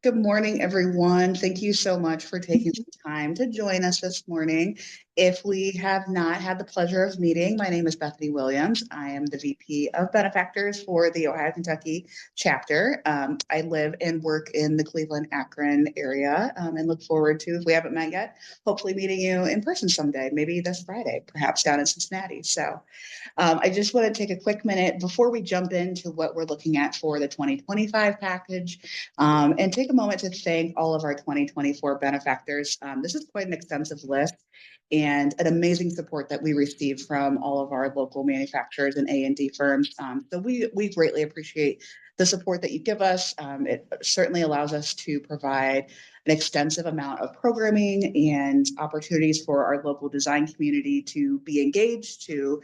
Good morning, everyone. Thank you so much for taking some time to join us this morning. If we have not had the pleasure of meeting, my name is Bethany Williams. I am the VP of Benefactors for the Ohio Kentucky chapter. I live and work in the Cleveland Akron area and look forward to, if we haven't met yet, hopefully meeting you in person someday, maybe this Friday, perhaps down in Cincinnati. I just want to take a quick minute before we jump into what we're looking at for the 2025 package and take a moment to thank all of our 2024 benefactors. This is quite an extensive list and an amazing support that we receive from all of our local manufacturers and A&D firms. So we greatly appreciate the support that you give us. It certainly allows us to provide an extensive amount of programming and opportunities for our local design community to be engaged, to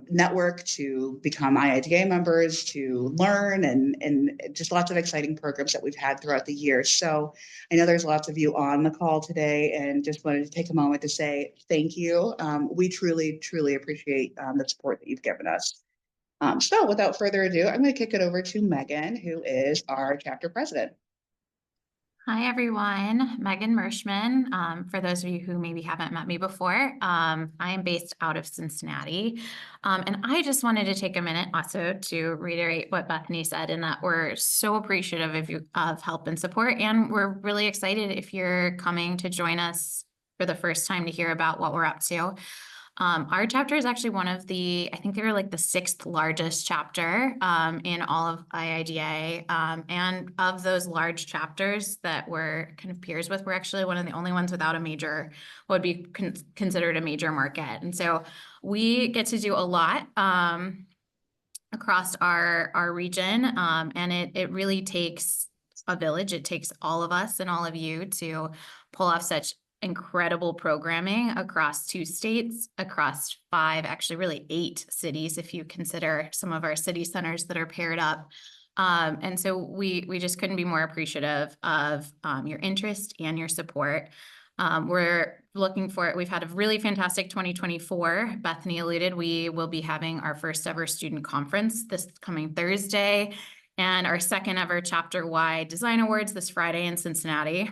network, to become IIDA members, to learn, and just lots of exciting programs that we've had throughout the year. So I know there's lots of you on the call today and just wanted to take a moment to say thank you. We truly, truly appreciate the support that you've given us. So without further ado, I'm going to kick it over to Megan, who is our chapter president. Hi, everyone. Megan Mershman. For those of you who maybe haven't met me before, I am based out of Cincinnati. And I just wanted to take a minute also to reiterate what Bethany said, and that we're so appreciative of help and support. And we're really excited if you're coming to join us for the first time to hear about what we're up to. Our chapter is actually one of I think they were like the 6th largest chapter in all of IIDA. And of those large chapters that we're kind of peers with, we're actually one of the only ones without what would be considered a major market. And so we get to do a lot across our region. And it really takes a village. It takes all of us and all of you to pull off such incredible programming across 2 states, across 5, actually really 8 cities, if you consider some of our city centers that are paired up. And so we just couldn't be more appreciative of your interest and your support. We're looking for it. We've had a really fantastic 2024. Bethany alluded, we will be having our first ever student conference this coming Thursday, and our second ever chapter-wide design awards this Friday in Cincinnati.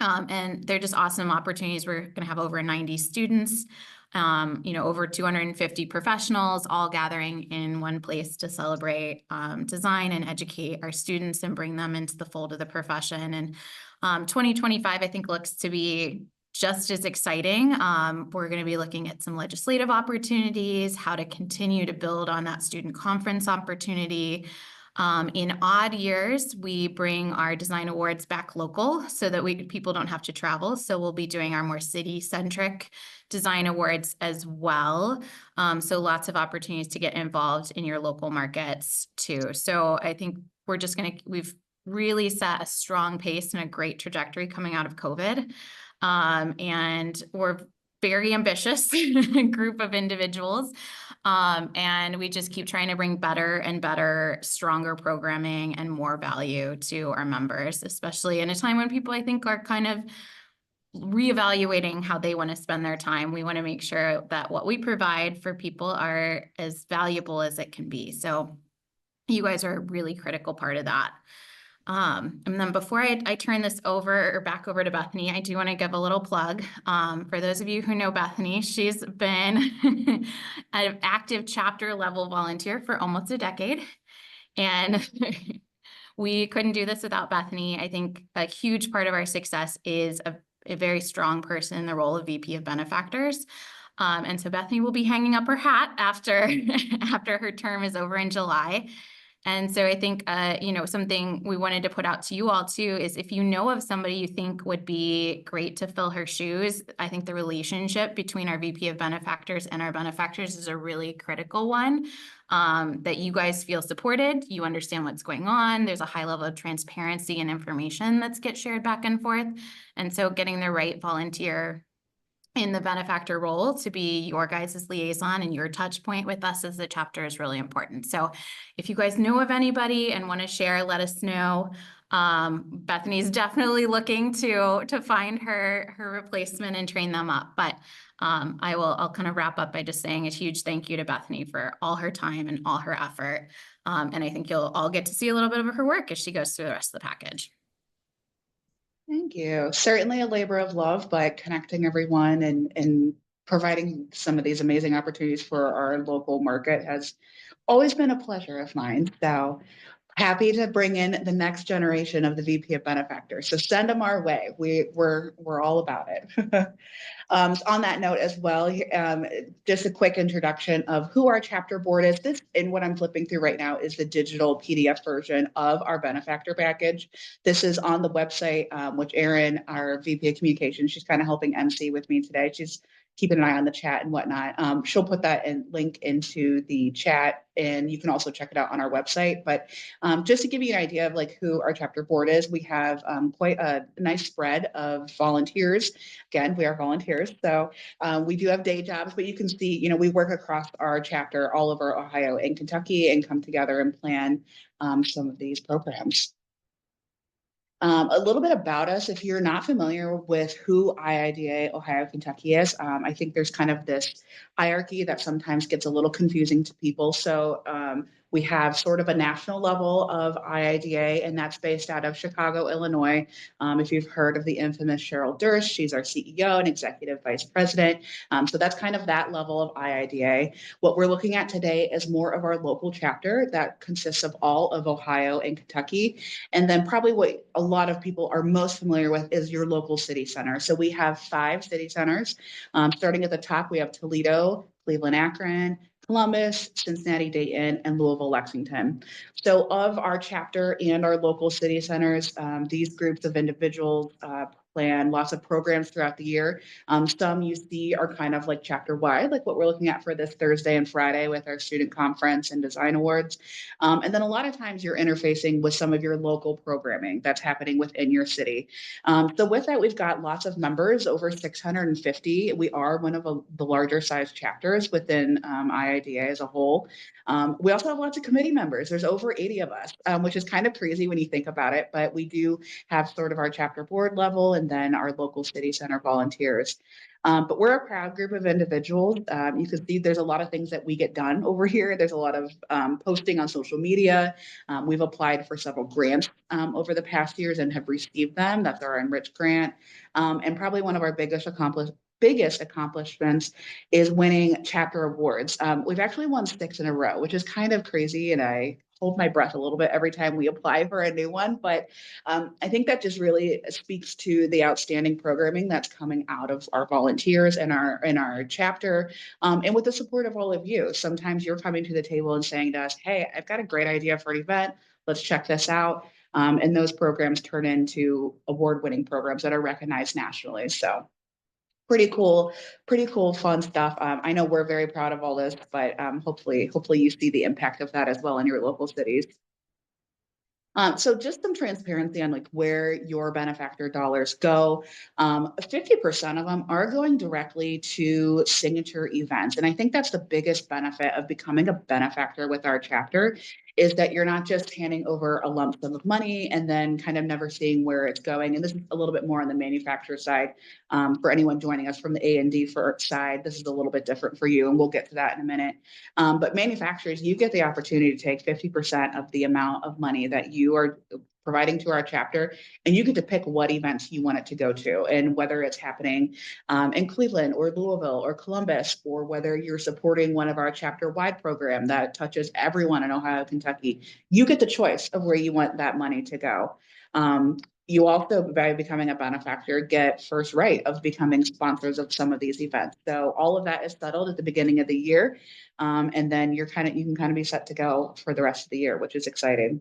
And they're just awesome opportunities. We're going to have over 90 students, over 250 professionals, all gathering in one place to celebrate design and educate our students and bring them into the fold of the profession. And 2025, I think, looks to be just as exciting. We're going to be looking at some legislative opportunities, how to continue to build on that student conference opportunity. In odd years, we bring our design awards back local so that people don't have to travel. So we'll be doing our more city-centric design awards as well. So lots of opportunities to get involved in your local markets too. So I think we've really set a strong pace and a great trajectory coming out of COVID. And we're very ambitious group of individuals. And we just keep trying to bring better and better, stronger programming and more value to our members, especially in a time when people, I think, are kind of reevaluating how they want to spend their time. We want to make sure that what we provide for people are as valuable as it can be. So you guys are a really critical part of that. And then before I turn this back over to Bethany, I do want to give a little plug. For those of you who know Bethany, she's been an active chapter level volunteer for almost a decade. And we couldn't do this without Bethany. I think a huge part of our success is a very strong person in the role of VP of Benefactors. And so Bethany will be hanging up her hat after her term is over in July. And so I think, something we wanted to put out to you all too is if you know of somebody you think would be great to fill her shoes, I think the relationship between our VP of Benefactors and our benefactors is a really critical one, that you guys feel supported, you understand what's going on, there's a high level of transparency and information that gets shared back and forth. And so getting the right volunteer in the benefactor role to be your guys' liaison and your touch point with us as the chapter is really important. So if you guys know of anybody and want to share, let us know. Bethany's definitely looking to find her replacement and train them up. But I'll kind of wrap up by just saying a huge thank you to Bethany for all her time and all her effort. And I think you'll all get to see a little bit of her work as she goes through the rest of the package. Thank you. Certainly a labor of love, but connecting everyone and providing some of these amazing opportunities for our local market has always been a pleasure of mine. So happy to bring in the next generation of the VP of Benefactors. So send them our way. We're all about it. On that note as well, just a quick introduction of who our chapter board is. This, and what I'm flipping through right now, is the digital PDF version of our benefactor package. This is on the website, which Erin, our VP of Communications, she's kind of helping MC with me today. She's keeping an eye on the chat and whatnot. She'll put that link into the chat, and you can also check it out on our website. But just to give you an idea of like who our chapter board is, we have quite a nice spread of volunteers. Again, we are volunteers, so we do have day jobs, but you can see, we work across our chapter all over Ohio and Kentucky and come together and plan some of these programs. A little bit about us, if you're not familiar with who IIDA Ohio Kentucky is, I think there's kind of this hierarchy that sometimes gets a little confusing to people. So we have sort of a national level of IIDA, and that's based out of Chicago, Illinois. If you've heard of the infamous Cheryl Durst, she's our CEO and executive vice president. So that's kind of that level of IIDA. What we're looking at today is more of our local chapter that consists of all of Ohio and Kentucky. And then probably what a lot of people are most familiar with is your local city center. So we have 5 city centers. Starting at the top, we have Toledo, Cleveland, Akron, Columbus, Cincinnati, Dayton, and Louisville, Lexington. So of our chapter and our local city centers, these groups of individuals plan lots of programs throughout the year. Some you see are kind of like chapter wide, like what we're looking at for this Thursday and Friday with our student conference and design awards. And then a lot of times you're interfacing with some of your local programming that's happening within your city. So with that, we've got lots of members, over 650. We are one of the larger size chapters within IIDA as a whole. We also have lots of committee members. There's over 80 of us, which is kind of crazy when you think about it, but we do have sort of our chapter board level and then our local city center volunteers. But we're a proud group of individuals. You can see there's a lot of things that we get done over here. There's a lot of posting on social media. We've applied for several grants over the past years and have received them. That's our Enrich grant. And probably one of our biggest accomplishments is winning chapter awards. We've actually won 6 in a row, which is kind of crazy. And I hold my breath a little bit every time we apply for a new one. But I think that just really speaks to the outstanding programming that's coming out of our volunteers and our chapter, and with the support of all of you. Sometimes you're coming to the table and saying to us, "Hey, I've got a great idea for an event. Let's check this out." And those programs turn into award-winning programs that are recognized nationally. So pretty cool, fun stuff. I know we're very proud of all this, but hopefully you see the impact of that as well in your local cities. So just some transparency on like where your benefactor dollars go. 50% of them are going directly to signature events. And I think that's the biggest benefit of becoming a benefactor with our chapter, is that you're not just handing over a lump sum of money and then kind of never seeing where it's going. And this is a little bit more on the manufacturer side. For anyone joining us from the A&D side, this is a little bit different for you, and we'll get to that in a minute. But manufacturers, you get the opportunity to take 50% of the amount of money that you are providing to our chapter, and you get to pick what events you want it to go to, and whether it's happening in Cleveland or Louisville or Columbus, or whether you're supporting one of our chapter-wide program that touches everyone in Ohio, Kentucky, you get the choice of where you want that money to go. You also, by becoming a benefactor, get first right of becoming sponsors of some of these events. So all of that is settled at the beginning of the year. And then you can kind of be set to go for the rest of the year, which is exciting.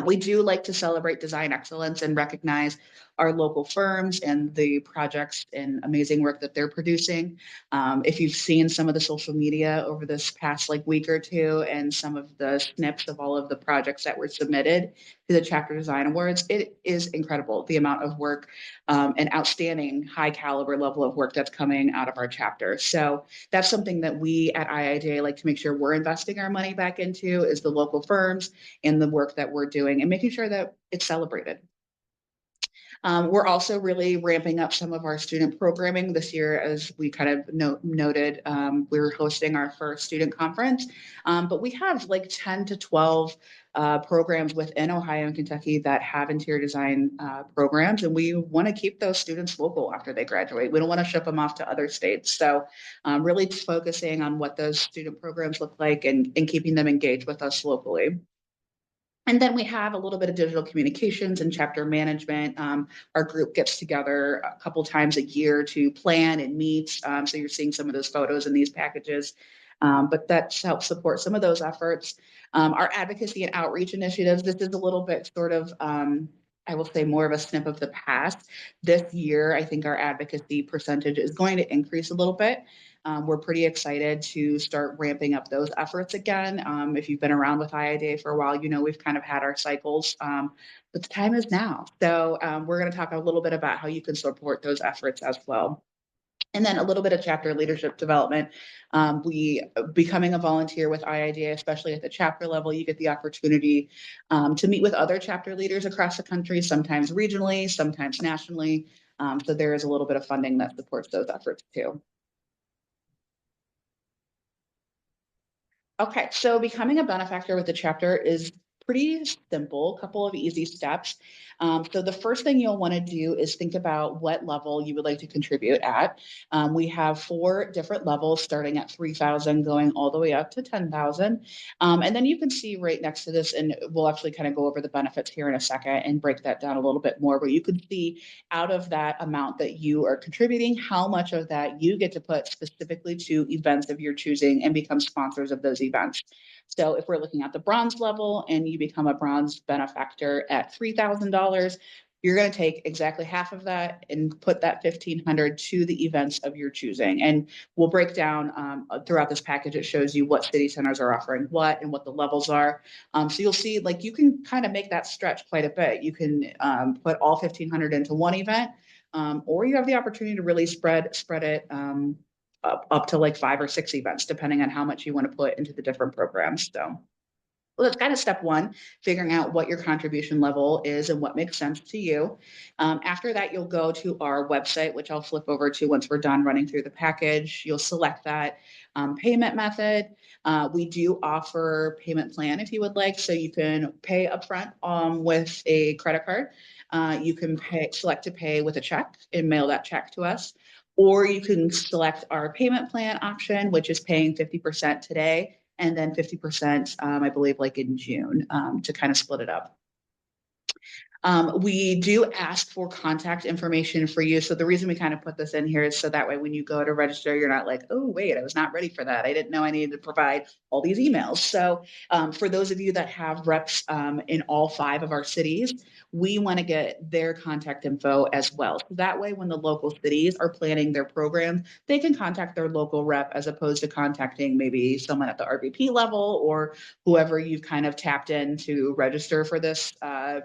We do like to celebrate design excellence and recognize our local firms and the projects and amazing work that they're producing. If you've seen some of the social media over this past like week or two and some of the snips of all of the projects that were submitted to the Chapter Design Awards, it is incredible the amount of work and outstanding high caliber level of work that's coming out of our chapter. So that's something that we at IIJ like to make sure we're investing our money back into, is the local firms and the work that we're doing and making sure that it's celebrated. We're also really ramping up some of our student programming this year, as we kind of noted. We're hosting our first student conference, but we have like 10 to 12 programs within Ohio and Kentucky that have interior design programs, and we want to keep those students local after they graduate. We don't want to ship them off to other states. So really focusing on what those student programs look like and keeping them engaged with us locally. And then we have a little bit of digital communications and chapter management. Our group gets together a couple times a year to plan and meet. So you're seeing some of those photos in these packages. But that helps support some of those efforts. Our advocacy and outreach initiatives, this is a little bit sort of, I will say, more of a snip of the past. This year, I think our advocacy percentage is going to increase a little bit. We're pretty excited to start ramping up those efforts again. If you've been around with IIDA for a while, you know we've kind of had our cycles, but the time is now. So we're going to talk a little bit about how you can support those efforts as well. And then a little bit of chapter leadership development. We becoming a volunteer with IIDA, especially at the chapter level, you get the opportunity to meet with other chapter leaders across the country, sometimes regionally, sometimes nationally. So there is a little bit of funding that supports those efforts too. Okay, so becoming a benefactor with the chapter is pretty simple, a couple of easy steps. So the first thing you'll want to do is think about what level you would like to contribute at. We have 4 different levels starting at 3,000 going all the way up to 10,000. And then you can see right next to this, and we'll actually kind of go over the benefits here in a second and break that down a little bit more, but you can see out of that amount that you are contributing, how much of that you get to put specifically to events of your choosing and become sponsors of those events. So if we're looking at the bronze level and you become a bronze benefactor at $3,000, you're going to take exactly half of that and put that 1,500 to the events of your choosing. And we'll break down throughout this package. It shows you what city centers are offering what and what the levels are. So you'll see, like, you can kind of make that stretch quite a bit. You can put all 1,500 into one event, or you have the opportunity to really spread it up to like 5 or 6 events, depending on how much you want to put into the different programs. So well, that's kind of step one, figuring out what your contribution level is and what makes sense to you. After that, you'll go to our website, which I'll flip over to once we're done running through the package. You'll select that payment method. We do offer payment plan if you would like, so you can pay upfront with a credit card. You can select to pay with a check and mail that check to us. Or you can select our payment plan option, which is paying 50% today and then 50%, I believe, like in June, to kind of split it up. We do ask for contact information for you. So the reason we kind of put this in here is so that way when you go to register, you're not like, oh, wait, I was not ready for that. I didn't know I needed to provide all these emails. So for those of you that have reps in all 5 of our cities, we want to get their contact info as well. So that way, when the local cities are planning their program, they can contact their local rep as opposed to contacting maybe someone at the RVP level or whoever you've kind of tapped in to register for this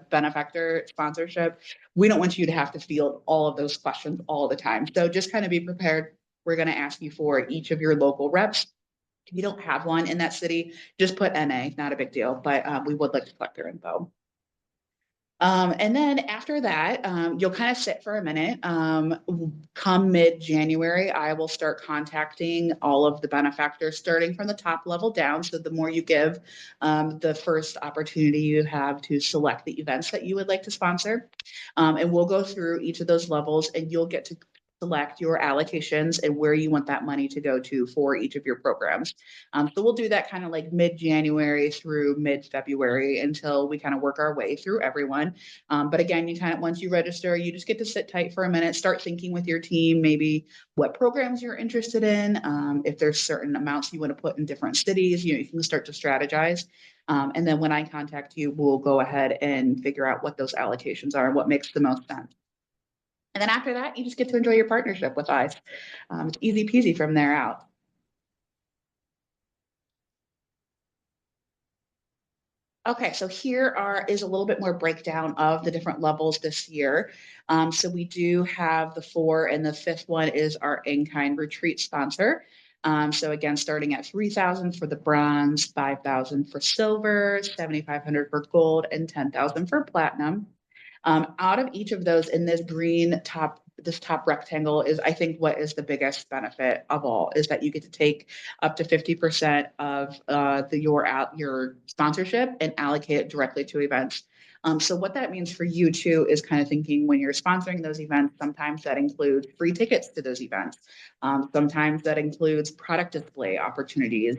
benefactor sponsorship. We don't want you to have to field all of those questions all the time. So just kind of be prepared. We're going to ask you for each of your local reps. If you don't have one in that city, just put NA, not a big deal, but we would like to collect their info. And then after that, you'll kind of sit for a minute. Come mid-January, I will start contacting all of the benefactors, starting from the top level down. So the more you give, the first opportunity you have to select the events that you would like to sponsor. And we'll go through each of those levels and you'll get to select your allocations and where you want that money to go to for each of your programs. So we'll do that kind of like mid-January through mid-February until we kind of work our way through everyone. But again, you kind of, once you register, you just get to sit tight for a minute, start thinking with your team, maybe what programs you're interested in. If there's certain amounts you want to put in different cities, you can start to strategize. And then when I contact you, we'll go ahead and figure out what those allocations are and what makes the most sense. And then after that, you just get to enjoy your partnership with us. It's easy peasy from there out. Okay, so here is a little bit more breakdown of the different levels this year. So we do have the 4, and the 5th one is our in-kind retreat sponsor. So again, starting at 3,000 for the bronze, 5,000 for silver, 7,500 for gold, and 10,000 for platinum. Out of each of those in this green top this top rectangle is, I think, what is the biggest benefit of all is that you get to take up to 50% of your sponsorship and allocate it directly to events. So what that means for you too is kind of thinking when you're sponsoring those events, sometimes that includes free tickets to those events. Sometimes that includes product display opportunities,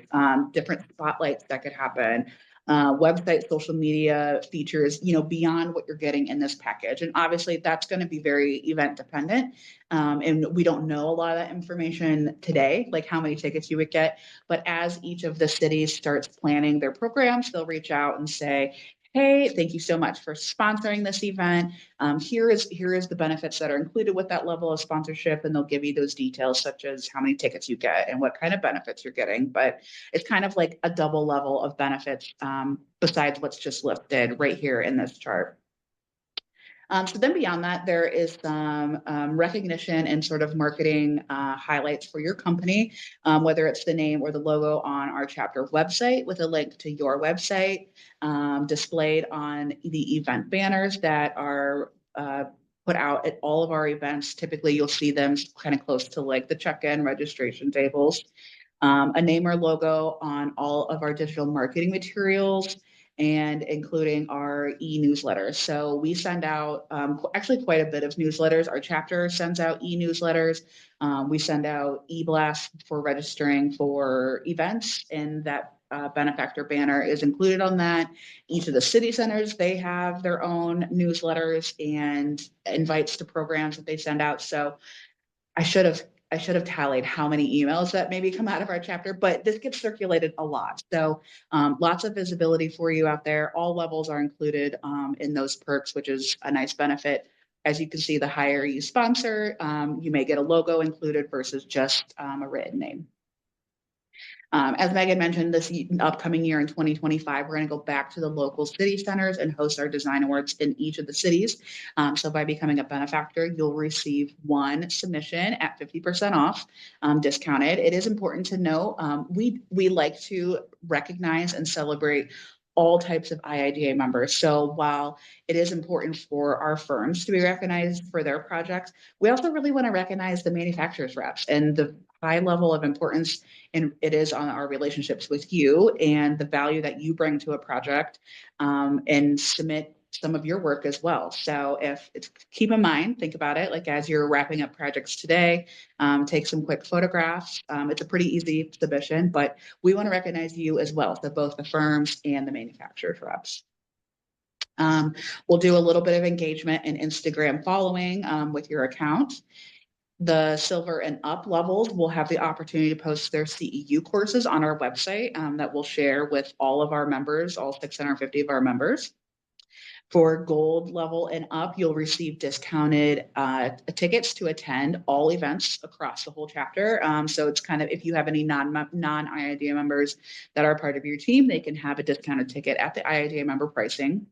different spotlights that could happen, website, social media features, beyond what you're getting in this package. And obviously that's going to be very event dependent. And we don't know a lot of that information today, like how many tickets you would get. But as each of the cities starts planning their programs, they'll reach out and say, hey, thank you so much for sponsoring this event. Here is the benefits that are included with that level of sponsorship, and they'll give you those details such as how many tickets you get and what kind of benefits you're getting. But it's kind of like a double level of benefits besides what's just listed right here in this chart. So then beyond that, there is some recognition and sort of marketing highlights for your company, whether it's the name or the logo on our chapter website with a link to your website, displayed on the event banners that are put out at all of our events. Typically, you'll see them kind of close to like the check-in registration tables. A name or logo on all of our digital marketing materials, and including our e-newsletters. So we send out actually quite a bit of newsletters. Our chapter sends out e-newsletters. We send out e-blasts for registering for events, and that Benefactor banner is included on that. Each of the city centers, they have their own newsletters and invites to programs that they send out. So I should have tallied how many emails that maybe come out of our chapter, but this gets circulated a lot. So lots of visibility for you out there. All levels are included in those perks, which is a nice benefit. As you can see, the higher you sponsor, you may get a logo included versus just a written name. As Megan mentioned, this upcoming year in 2025, we're going to go back to the local city centers and host our design awards in each of the cities. So by becoming a benefactor, you'll receive one submission at 50% off, discounted. It is important to know we like to recognize and celebrate all types of IIDA members. So while it is important for our firms to be recognized for their projects, we also really want to recognize the manufacturers reps and the high level of importance and it is on our relationships with you and the value that you bring to a project, and submit some of your work as well. So if it's keep in mind, think about it like as you're wrapping up projects today, take some quick photographs. It's a pretty easy submission, but we want to recognize you as well. So both the firms and the manufacturers reps. We'll do a little bit of engagement and Instagram following with your account. The silver and up levels will have the opportunity to post their CEU courses on our website that we'll share with all of our members, all 650 of our members. For gold level and up, you'll receive discounted tickets to attend all events across the whole chapter. So it's kind of, if you have any non-IIDA members that are part of your team, they can have a discounted ticket at the IIDA member pricing.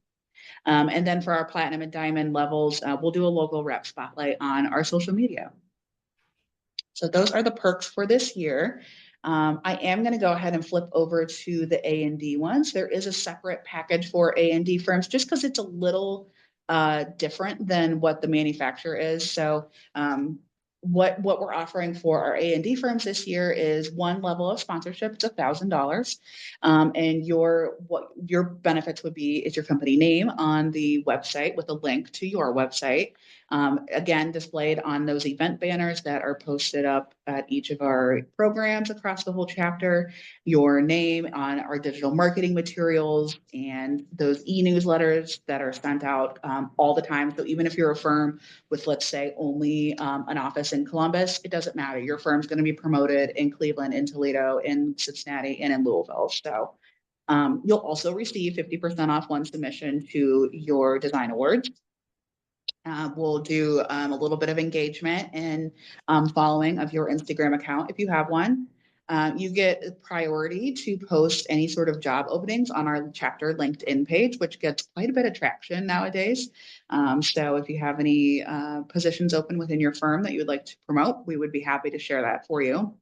And then for our platinum and diamond levels, we'll do a local rep spotlight on our social media. So those are the perks for this year. I am going to go ahead and flip over to the A&D ones. There is a separate package for A&D firms just because it's a little different than what the manufacturer is. So what we're offering for our A&D firms this year is one level of sponsorship. It's $1,000. And what your benefits would be is your company name on the website with a link to your website. Again, displayed on those event banners that are posted up at each of our programs across the whole chapter, your name on our digital marketing materials and those e-newsletters that are sent out all the time. So even if you're a firm with, let's say, only an office in Columbus, it doesn't matter. Your firm's going to be promoted in Cleveland, in Toledo, in Cincinnati, and in Louisville. So you'll also receive 50% off one submission to your design awards. We'll do a little bit of engagement and following of your Instagram account if you have one. You get priority to post any sort of job openings on our chapter LinkedIn page, which gets quite a bit of traction nowadays. So if you have any positions open within your firm that you would like to promote, we would be happy to share that for you.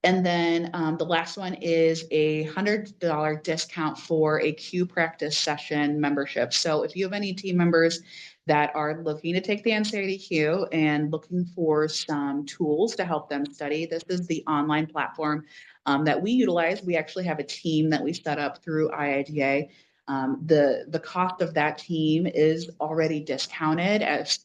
And then the last one is a $100 discount for a Q practice session membership. So if you have any team members that are looking to take the NCIDQ and looking for some tools to help them study, this is the online platform that we utilize. We actually have a team that we set up through IIDA. The cost of that team is already discounted as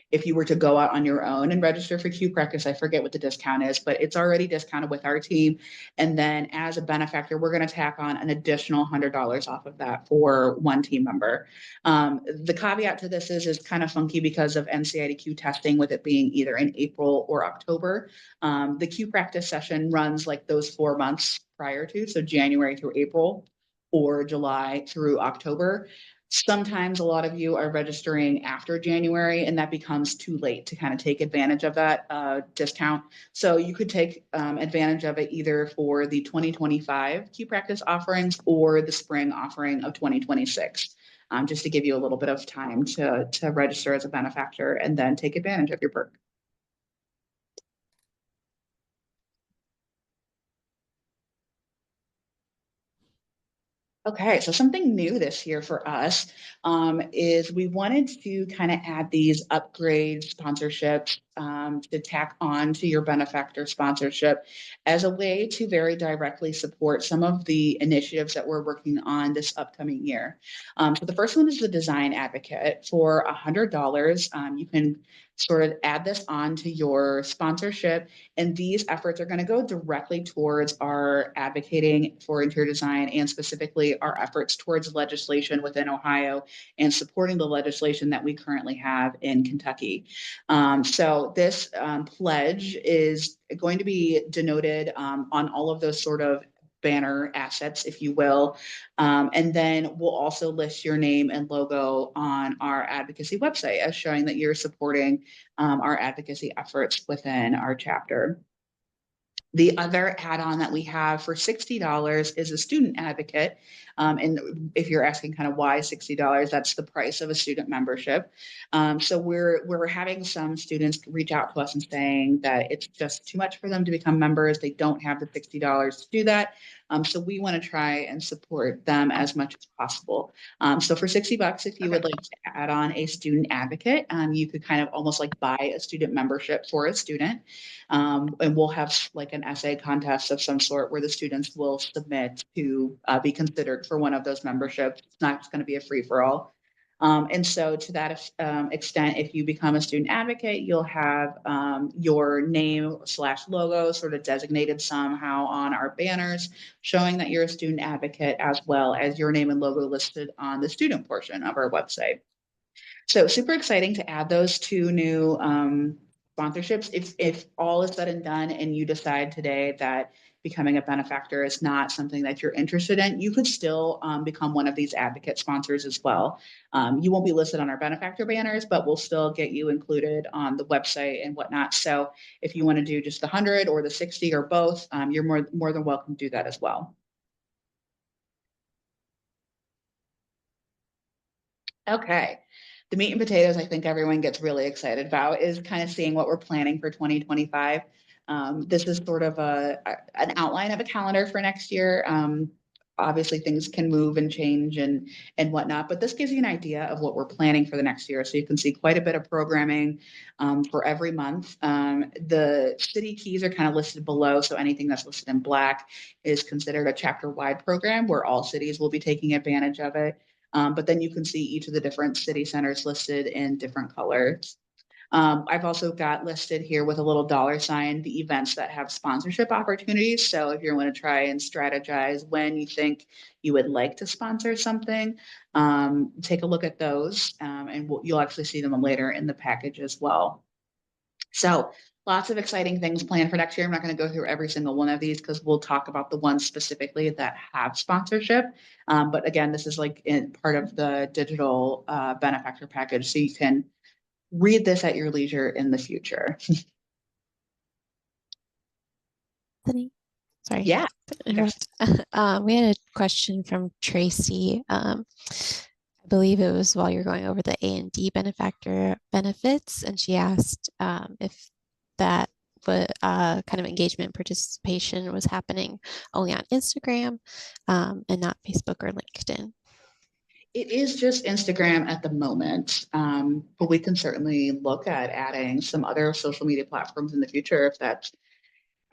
if you were to go out on your own and register for Q Practice. I forget what the discount is, but it's already discounted with our team. And then as a benefactor, we're going to tack on an additional $100 off of that for one team member. The caveat to this is kind of funky because of NCIDQ testing, with it being either in April or October. The Q Practice session runs like those 4 months prior to, so January through April or July through October. Sometimes a lot of you are registering after January, and that becomes too late to kind of take advantage of that discount. So you could take advantage of it either for the 2025 Q Practice offerings or the spring offering of 2026, just to give you a little bit of time to register as a benefactor and then take advantage of your perk. Okay, so something new this year for us is we wanted to kind of add these upgrade sponsorships to tack on to your benefactor sponsorship as a way to very directly support some of the initiatives that we're working on this upcoming year. So the first one is the design advocate. For $100, you can sort of add this on to your sponsorship, and these efforts are going to go directly towards our advocating for interior design, and specifically our efforts towards legislation within Ohio and supporting the legislation that we currently have in Kentucky. So this pledge is going to be denoted on all of those sort of banner assets, if you will. And then we'll also list your name and logo on our advocacy website as showing that you're supporting our advocacy efforts within our chapter. The other add-on that we have for $60 is a student advocate. And if you're asking kind of why $60, that's the price of a student membership. So we're having some students reach out to us and saying that it's just too much for them to become members. They don't have the $60 to do that. So we want to try and support them as much as possible. So for $60, if you would like to add on a student advocate, you could kind of almost like buy a student membership for a student. And we'll have like an essay contest of some sort where the students will submit to be considered for one of those memberships. It's not just going to be a free for all. And so to that extent, if you become a student advocate, you'll have your name / logo sort of designated somehow on our banners, showing that you're a student advocate, as well as your name and logo listed on the student portion of our website. So super exciting to add those two new sponsorships. If all is said and done and you decide today that becoming a benefactor is not something that you're interested in, you could still become one of these advocate sponsors as well. You won't be listed on our benefactor banners, but we'll still get you included on the website and whatnot. So if you want to do just the 100 or the 60 or both, you're more than welcome to do that as well. Okay. The meat and potatoes, I think everyone gets really excited about, is kind of seeing what we're planning for 2025. This is sort of an outline of a calendar for next year. Obviously, things can move and change and whatnot, but this gives you an idea of what we're planning for the next year. So you can see quite a bit of programming for every month. The city keys are kind of listed below, so anything that's listed in black is considered a chapter-wide program where all cities will be taking advantage of it. But then you can see each of the different city centers listed in different colors. I've also got listed here with a little $sign the events that have sponsorship opportunities. So if you want to try and strategize when you think you would like to sponsor something, take a look at those, and you'll actually see them later in the package as well. So lots of exciting things planned for next year. I'm not going to go through every single one of these because we'll talk about the ones specifically that have sponsorship. But again, this is like part of the digital benefactor package, so you can read this at your leisure in the future. Sorry. Yeah. We had a question from Tracy. I believe it was while you're going over the A&D benefactor benefits, and she asked if that what kind of engagement participation was happening only on Instagram and not Facebook or LinkedIn? It is just Instagram at the moment, but we can certainly look at adding some other social media platforms in the future if that's.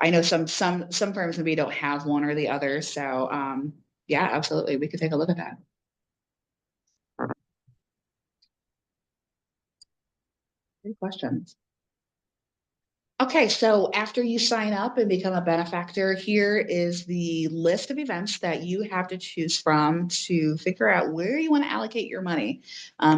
I know some firms maybe don't have one or the other, so yeah, absolutely, we could take a look at that. Great questions. Okay, so after you sign up and become a benefactor, here is the list of events that you have to choose from to figure out where you want to allocate your money.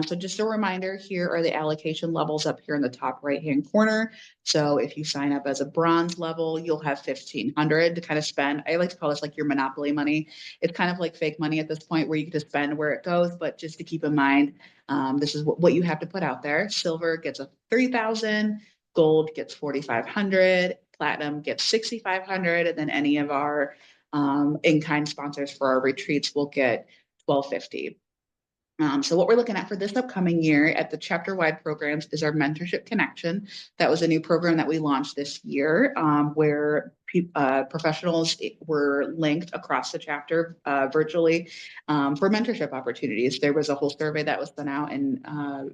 So just a reminder, here are the allocation levels up here in the top right-hand corner. So if you sign up as a bronze level, you'll have 1,500 to kind of spend. I like to call this like your monopoly money. It's kind of like fake money at this point where you can just spend where it goes, but just to keep in mind, this is what you have to put out there. Silver gets a 3,000. Gold gets 4,500, platinum gets 6,500, and then any of our in-kind sponsors for our retreats will get 1,250. So what we're looking at for this upcoming year at the chapter-wide programs is our mentorship connection. That was a new program that we launched this year where professionals were linked across the chapter virtually for mentorship opportunities. There was a whole survey that was sent out and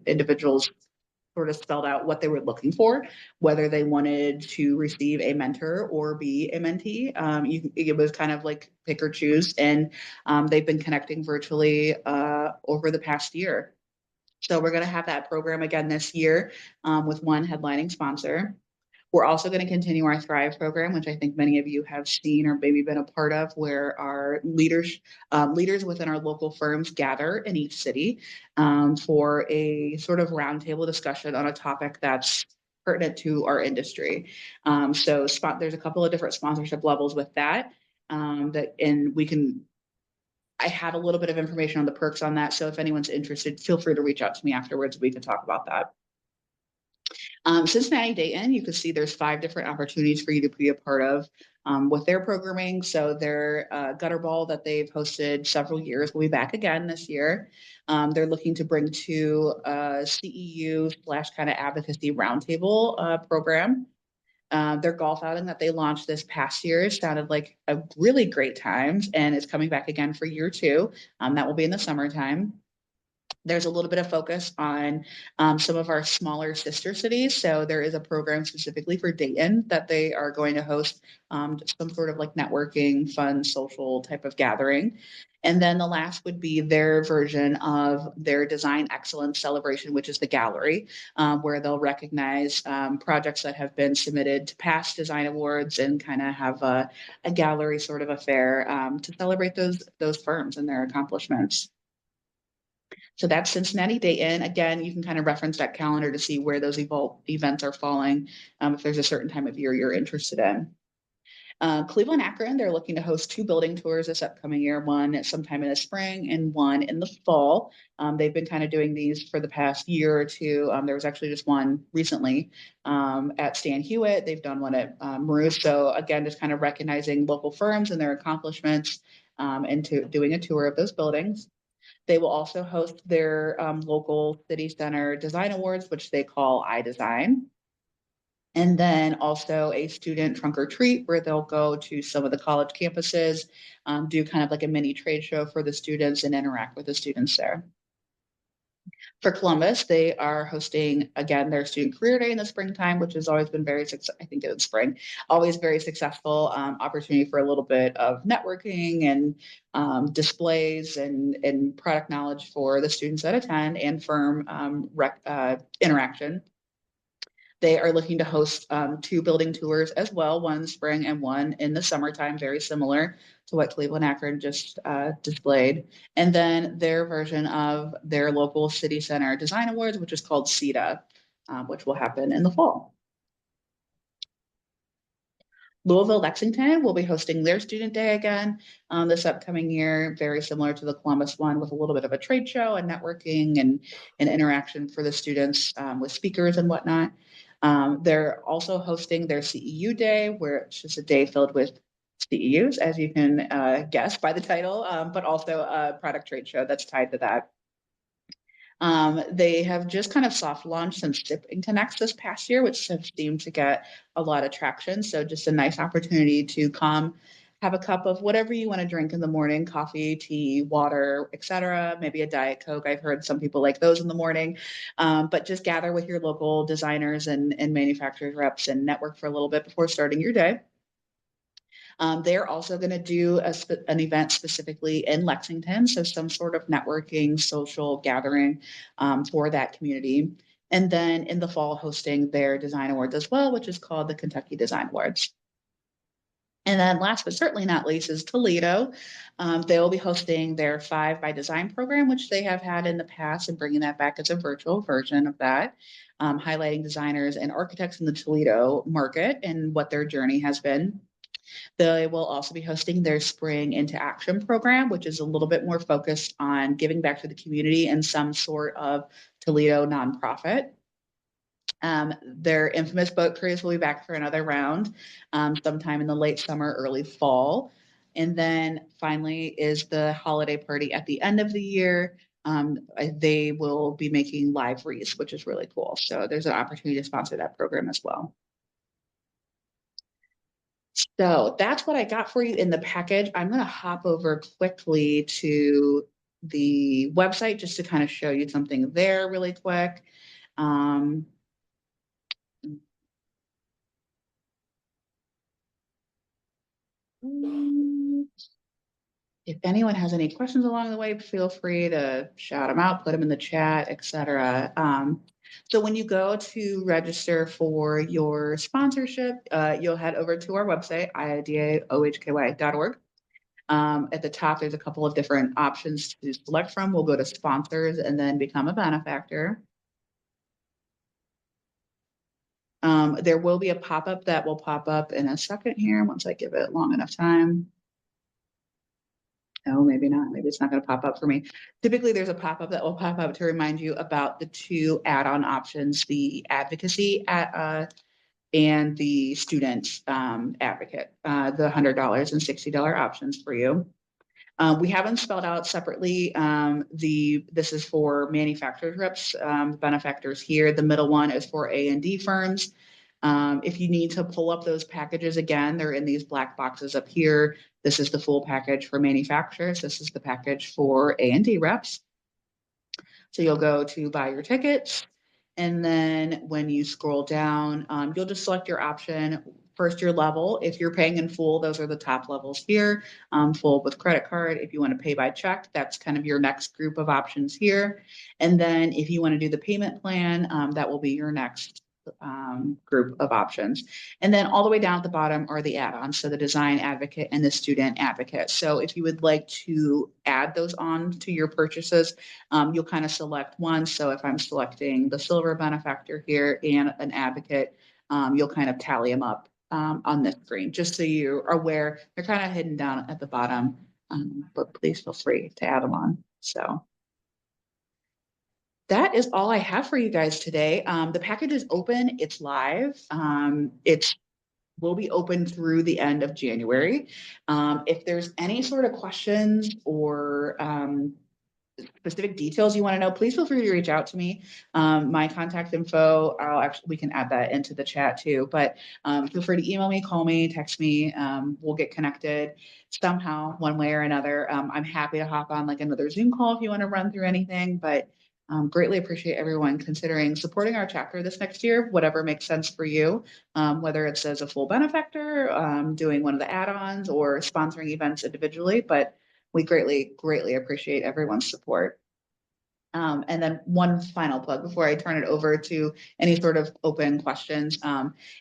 individuals sort of spelled out what they were looking for, whether they wanted to receive a mentor or be a mentee. It was kind of like pick or choose, and they've been connecting virtually over the past year. So we're going to have that program again this year with one headlining sponsor. We're also going to continue our Thrive program, which I think many of you have seen or maybe been a part of, where our leaders within our local firms gather in each city for a sort of roundtable discussion on a topic that's pertinent to our industry. There's a couple of different sponsorship levels with that, and I have a little bit of information on the perks on that. So if anyone's interested, feel free to reach out to me afterwards. We can talk about that. Cincinnati Dayton, you can see there's 5 different opportunities for you to be a part of with their programming. So their gutter ball that they've hosted several years will be back again this year. They're looking to bring to CEU / kind of advocacy roundtable program. Their golf outing that they launched this past year sounded like a really great times, and it's coming back again for year 2. That will be in the summertime. There's a little bit of focus on some of our smaller sister cities. So there is a program specifically for Dayton that they are going to host some sort of like networking, fun, social type of gathering. And then the last would be their version of their design excellence celebration, which is the gallery, where they'll recognize projects that have been submitted to past design awards and kind of have a gallery sort of affair to celebrate those firms and their accomplishments. So that's Cincinnati Dayton. Again, you can kind of reference that calendar to see where those events are falling if there's a certain time of year you're interested in. Cleveland Akron, they're looking to host 2 building tours this upcoming year, one sometime in the spring and one in the fall. They've been kind of doing these for the past year or 2. There was actually just one recently at Stan Hewitt. They've done one at Maruce. So again, just kind of recognizing local firms and their accomplishments and doing a tour of those buildings. They will also host their local city center design awards, which they call iDesign. And then also a student trunk or treat where they'll go to some of the college campuses, do kind of like a mini trade show for the students and interact with the students there. For Columbus, they are hosting, again, their Student Career Day in the springtime, which has always been I think it's spring, always very successful opportunity for a little bit of networking and displays and product knowledge for the students that attend and firm interaction. They are looking to host 2 building tours as well, one in the spring and one in the summertime, very similar to what Cleveland Akron just displayed. And then their version of their local city center design awards, which is called CETA, which will happen in the fall. Louisville Lexington will be hosting their student day again this upcoming year, very similar to the Columbus one, with a little bit of a trade show and networking and interaction for the students with speakers and whatnot. They're also hosting their CEU day, where it's just a day filled with CEUs, as you can guess by the title, but also a product trade show that's tied to that. They have just kind of soft launched some shipping connects this past year, which have seemed to get a lot of traction. So just a nice opportunity to come have a cup of whatever you want to drink in the morning, coffee, tea, water, etc. Maybe a Diet Coke. I've heard some people like those in the morning. But just gather with your local designers and manufacturers reps and network for a little bit before starting your day. They're also going to do an event specifically in Lexington, so some sort of networking, social gathering for that community. And then in the fall, hosting their design awards as well, which is called the Kentucky Design Awards. And then last but certainly not least is Toledo. They will be hosting their 5 by Design program, which they have had in the past, and bringing that back as a virtual version of that, highlighting designers and architects in the Toledo market and what their journey has been. They will also be hosting their Spring into Action program, which is a little bit more focused on giving back to the community and some sort of Toledo nonprofit. Their infamous boat cruise will be back for another round sometime in the late summer, early fall. And then finally is the holiday party at the end of the year. They will be making live wreaths, which is really cool. So there's an opportunity to sponsor that program as well. So that's what I got for you in the package. I'm going to hop over quickly to the website just to kind of show you something there really quick. If anyone has any questions along the way, feel free to shout them out, put them in the chat, etc. So when you go to register for your sponsorship, you'll head over to our website, idaohky.org. At the top, there's a couple of different options to select from. We'll go to sponsors and then become a benefactor. There will be a pop-up that will pop up in a second here once I give it long enough time. Oh, maybe not. Maybe it's not going to pop up for me. Typically, there's a pop-up that will pop up to remind you about the 2 add-on options, the advocacy and the student advocate, the $100 and $60 options for you. We haven't spelled out separately. This is for manufacturers reps, benefactors here. The middle one is for A&D firms. If you need to pull up those packages again, they're in these black boxes up here. This is the full package for manufacturers. This is the package for A&D reps. So you'll go to buy your tickets. And then when you scroll down, you'll just select your option. First, your level. If you're paying in full, those are the top levels here. Full with credit card. If you want to pay by check, that's kind of your next group of options here. And then if you want to do the payment plan, that will be your next group of options. And then all the way down at the bottom are the add-ons, so the design advocate and the student advocate. So if you would like to add those on to your purchases, you'll kind of select one. So if I'm selecting the silver benefactor here and an advocate, you'll kind of tally them up on this screen, just so you are aware. They're kind of hidden down at the bottom, but please feel free to add them on. So that is all I have for you guys today. The package is open. It's live. It will be open through the end of January. If there's any sort of questions or specific details you want to know, please feel free to reach out to me. My contact info, we can add that into the chat too, but feel free to email me, call me, text me. We'll get connected somehow, one way or another. I'm happy to hop on like another Zoom call if you want to run through anything, but greatly appreciate everyone considering supporting our chapter this next year, whatever makes sense for you, whether it's as a full benefactor, doing one of the add-ons, or sponsoring events individually, but we greatly appreciate everyone's support. And then one final plug before I turn it over to any sort of open questions.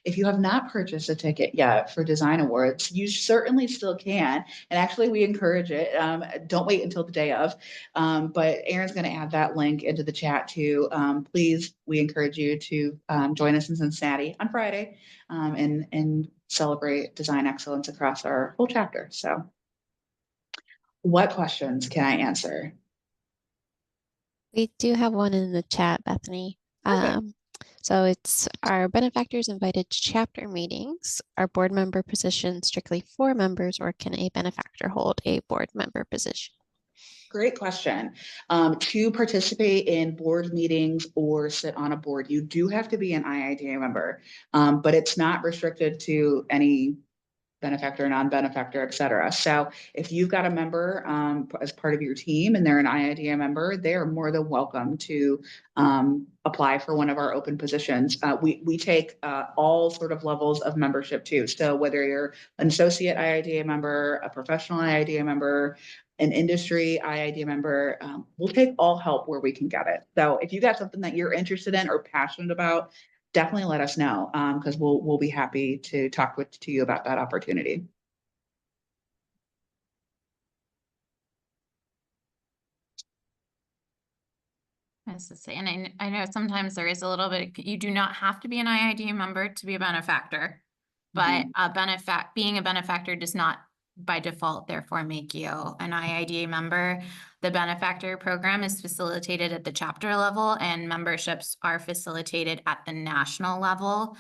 If you have not purchased a ticket yet for Design Awards, you certainly still can. And actually, we encourage it. Don't wait until the day of. But Erin's going to add that link into the chat too. Please, we encourage you to join us in Cincinnati on Friday and celebrate design excellence across our whole chapter. So what questions can I answer? We do have one in the chat, Bethany. So it's, our benefactors invited to chapter meetings? Are board member positions strictly for members, or can a benefactor hold a board member position? Great question. To participate in board meetings or sit on a board, you do have to be an IIDA member, but it's not restricted to any benefactor, non-benefactor, et cetera. So if you've got a member as part of your team and they're an IIDA member, they are more than welcome to apply for one of our open positions. We take all sort of levels of membership too. So whether you're an associate IIDA member, a professional IIDA member, an industry IIDA member, we'll take all help where we can get it. So if you got something that you're interested in or passionate about, definitely let us know because we'll be happy to talk to you about that opportunity. As to say, and I know sometimes there is a little bit, you do not have to be an IIDA member to be a benefactor, but being a benefactor does not by default therefore make you an IIDA member. The benefactor program is facilitated at the chapter level and memberships are facilitated at the national level.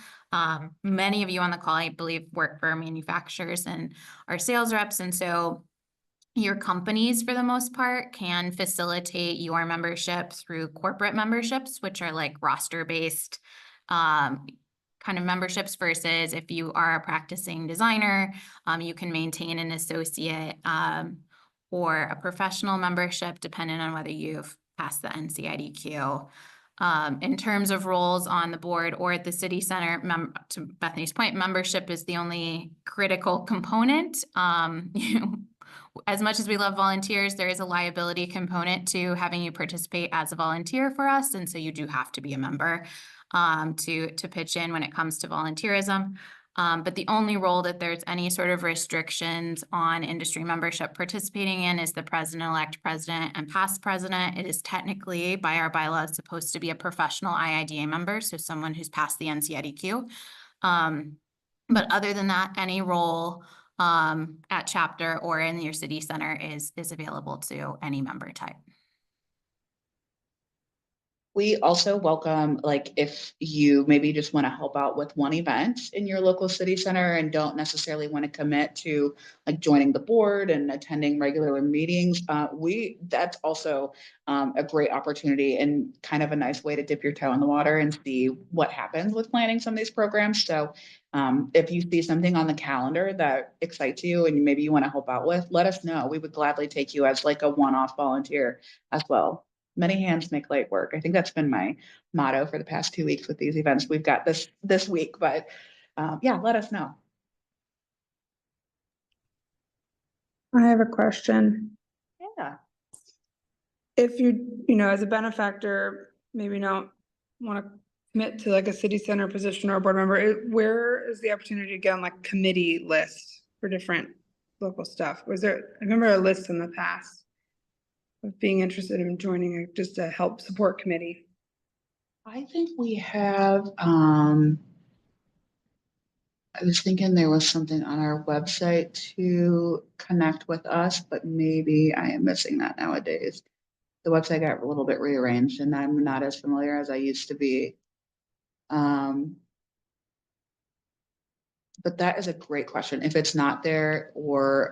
Many of you on the call, I believe, work for manufacturers and are sales reps. And so your companies, for the most part, can facilitate your membership through corporate memberships, which are like roster-based kind of memberships versus if you are a practicing designer, you can maintain an associate or a professional membership, depending on whether you've passed the NCIDQ. In terms of roles on the board or at the city center, to Bethany's point, membership is the only critical component. As much as we love volunteers, there is a liability component to having you participate as a volunteer for us. And so you do have to be a member to pitch in when it comes to volunteerism. But the only role that there's any sort of restrictions on industry membership participating in is the president-elect, president, and past president. It is technically, by our bylaws, supposed to be a professional IIDA member, so someone who's passed the NCIDQ. But other than that, any role at chapter or in your city center is available to any member type. We also welcome, like, if you maybe just want to help out with one event in your local city center and don't necessarily want to commit to like joining the board and attending regular meetings, that's also a great opportunity and kind of a nice way to dip your toe in the water and see what happens with planning some of these programs. So if you see something on the calendar that excites you and maybe you want to help out with, let us know. We would gladly take you as like a one-off volunteer as well. Many hands make light work. I think that's been my motto for the past 2 weeks with these events. We've got this week, but yeah, let us know. I have a question. Yeah. If as a benefactor, maybe not want to commit to like a city center position or a board member, where is the opportunity to get on like committee lists for different local stuff? I remember a list in the past of being interested in joining just a help support committee. I think we have, I was thinking there was something on our website to connect with us, but maybe I am missing that nowadays. The website got a little bit rearranged and I'm not as familiar as I used to be. But that is a great question. If it's not there or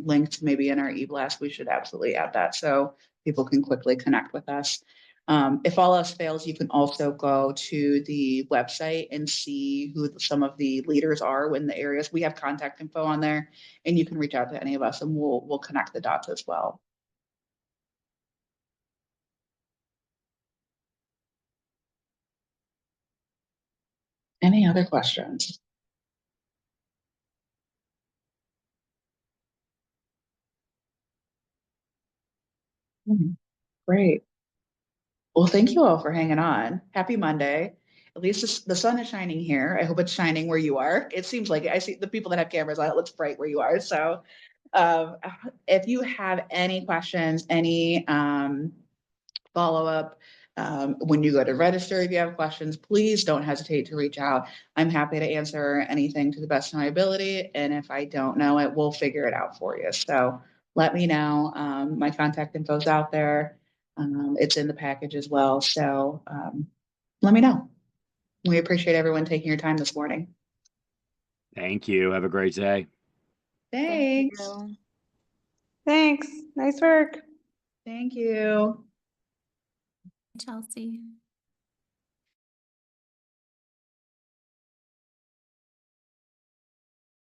linked maybe in our e-blast, we should absolutely add that so people can quickly connect with us. If all else fails, you can also go to the website and see who some of the leaders are in the areas. We have contact info on there and you can reach out to any of us and we'll connect the dots as well. Any other questions? Great. Well, thank you all for hanging on. Happy Monday. At least the sun is shining here. I hope it's shining where you are. It seems like it. I see the people that have cameras on, it looks bright where you are. So um, if you have any questions, any follow-up, when you go to register, if you have questions, please don't hesitate to reach out. I'm happy to answer anything to the best of my ability. And if I don't know it, we'll figure it out for you. So let me know. My contact info is out there. It's in the package as well. So let me know. We appreciate everyone taking your time this morning. Thank you. Have a great day. Thanks. Thanks. Nice work. Thank you. Chelsea.